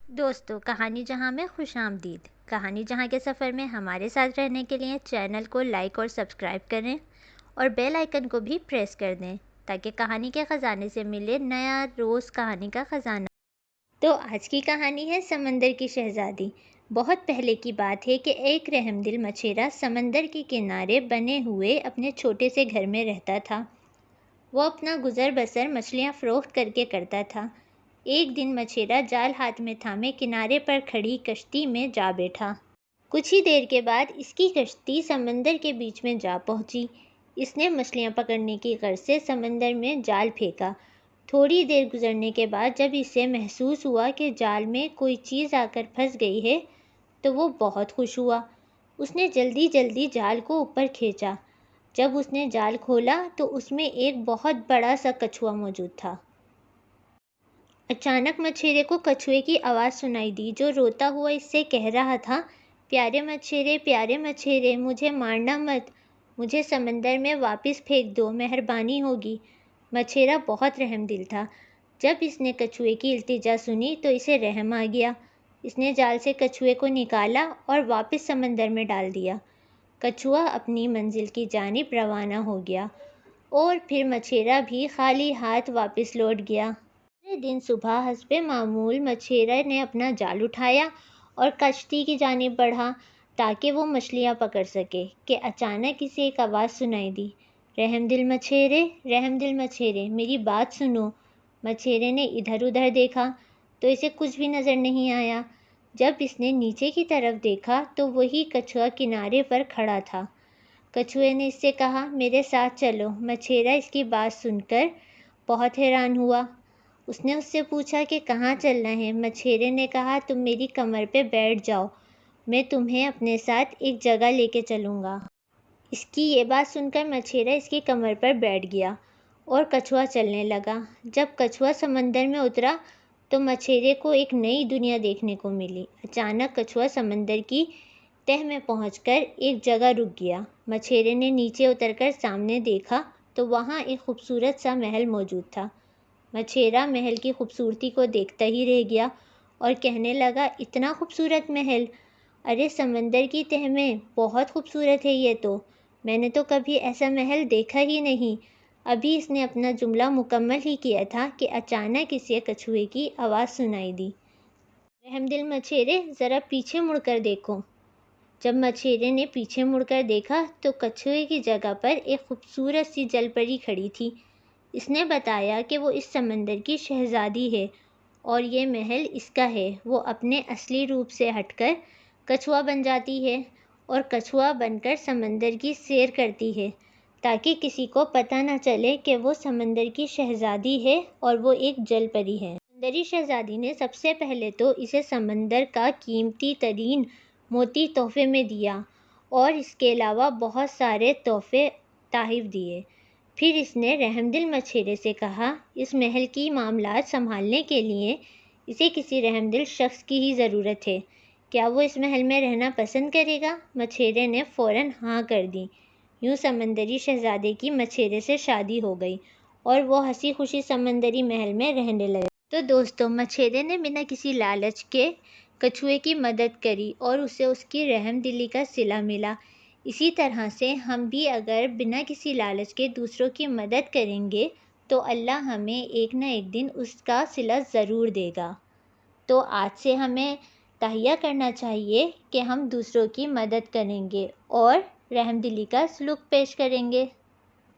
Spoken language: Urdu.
دوستو، کہانی جہاں میں خوش آمدید۔ کہانی جہاں کے سفر میں ہمارے ساتھ رہنے کے لیے چینل کو لائک اور سبسکرائب کریں اور بیل آئیکن کو بھی پریس کر دیں تاکہ کہانی کے خزانے سے ملے نیا روز کہانی کا خزانہ۔ تو آج کی کہانی ہے سمندر کی شہزادی۔ بہت پہلے کی بات ہے کہ ایک رحم دل مچھیرا سمندر کے کنارے بنے ہوئے اپنے چھوٹے سے گھر میں رہتا تھا۔ وہ اپنا گزر بسر مچھلیاں فروخت کر کے کرتا تھا۔ ایک دن مچھیرا جال ہاتھ میں تھامے کنارے پر کھڑی کشتی میں جا بیٹھا۔ کچھ ہی دیر کے بعد اس کی کشتی سمندر کے بیچ میں جا پہنچی۔ اس نے مچھلیاں پکڑنے کی غرض سے سمندر میں جال پھینکا۔ تھوڑی دیر گزرنے کے بعد جب اسے محسوس ہوا کہ جال میں کوئی چیز آ کر پھنس گئی ہے تو وہ بہت خوش ہوا۔ اس نے جلدی جلدی جال کو اوپر کھینچا۔ جب اس نے جال کھولا تو اس میں ایک بہت بڑا سا کچھوا موجود تھا۔ اچانک مچھیرے کو کچھوے کی آواز سنائی دی جو روتا ہوا اس سے کہہ رہا تھا، پیارے مچھیرے، مجھے مارنا مت، مجھے سمندر میں واپس پھینک دو، مہربانی ہوگی۔ مچھیرا بہت رحم دل تھا۔ جب اس نے کچھوے کی التجا سنی تو اسے رحم آ گیا۔ اس نے جال سے کچھوے کو نکالا اور واپس سمندر میں ڈال دیا۔ کچھوا اپنی منزل کی جانب روانہ ہو گیا اور پھر مچھیرا بھی خالی ہاتھ واپس لوٹ گیا۔ اگلے دن صبح حسب معمول مچھیرے نے اپنا جال اٹھایا اور کشتی کی جانب بڑھا تاکہ وہ مچھلیاں پکڑ سکے کہ اچانک اسے ایک آواز سنائی دی، رحم دل مچھیرے، میری بات سنو۔ مچھیرے نے ادھر ادھر دیکھا تو اسے کچھ بھی نظر نہیں آیا۔ جب اس نے نیچے کی طرف دیکھا تو وہی کچھوا کنارے پر کھڑا تھا۔ کچھوے نے اس سے کہا، میرے ساتھ چلو۔ مچھیرا اس کی بات سن کر بہت حیران ہوا۔ اس نے اس سے پوچھا کہ کہاں چلنا ہے؟ مچھیرے نے کہا، تم میری کمر پہ بیٹھ جاؤ، میں تمہیں اپنے ساتھ ایک جگہ لے کے چلوں گا۔ اس کی یہ بات سن کر مچھیرا اس کی کمر پر بیٹھ گیا اور کچھوا چلنے لگا۔ جب کچھوا سمندر میں اترا تو مچھیرے کو ایک نئی دنیا دیکھنے کو ملی۔ اچانک کچھوا سمندر کی تہہ میں پہنچ کر ایک جگہ رک گیا۔ مچھیرے نے نیچے اتر کر سامنے دیکھا تو وہاں ایک خوبصورت سا محل موجود تھا۔ مچھیرا محل کی خوبصورتی کو دیکھتا ہی رہ گیا اور کہنے لگا، اتنا خوبصورت محل! ارے سمندر کی تہہ میں بہت خوبصورت ہے یہ تو! میں نے تو کبھی ایسا محل دیکھا ہی نہیں۔ ابھی اس نے اپنا جملہ مکمل ہی کیا تھا کہ اچانک اسے کچھوے کی آواز سنائی دی، رحم دل مچھیرے، ذرا پیچھے مڑ کر دیکھو۔ جب مچھیرے نے پیچھے مڑ کر دیکھا تو کچھوے کی جگہ پر ایک خوبصورت سی جل پری کھڑی تھی۔ اس نے بتایا کہ وہ اس سمندر کی شہزادی ہے اور یہ محل اس کا ہے۔ وہ اپنے اصلی روپ سے ہٹ کر کچھوا بن جاتی ہے اور کچھوا بن کر سمندر کی سیر کرتی ہے تاکہ کسی کو پتہ نہ چلے کہ وہ سمندر کی شہزادی ہے اور وہ ایک جل پری ہے۔ سمندری شہزادی نے سب سے پہلے تو اسے سمندر کا قیمتی ترین موتی تحفے میں دیا اور اس کے علاوہ بہت سارے تحفے تحائف دیے۔ پھر اس نے رحم دل مچھیرے سے کہا، اس محل کی معاملات سنبھالنے کے لیے اسے کسی رحم دل شخص کی ہی ضرورت ہے۔ کیا وہ اس محل میں رہنا پسند کرے گا؟ مچھیرے نے فوراً ہاں کر دی۔ یوں سمندری شہزادے کی مچھیرے سے شادی ہو گئی اور وہ ہنسی خوشی سمندری محل میں رہنے لگے۔ تو دوستو، مچھیرے نے بنا کسی لالچ کے کچھوے کی مدد کری اور اسے اس کی رحم دلی کا صلہ ملا۔ اسی طرح سے ہم بھی اگر بنا کسی لالچ کے دوسروں کی مدد کریں گے تو اللہ ہمیں ایک نہ ایک دن اس کا صلہ ضرور دے گا۔ تو آج سے ہمیں تہیہ کرنا چاہیے کہ ہم دوسروں کی مدد کریں گے اور رحم دلی کا سلوک پیش کریں گے۔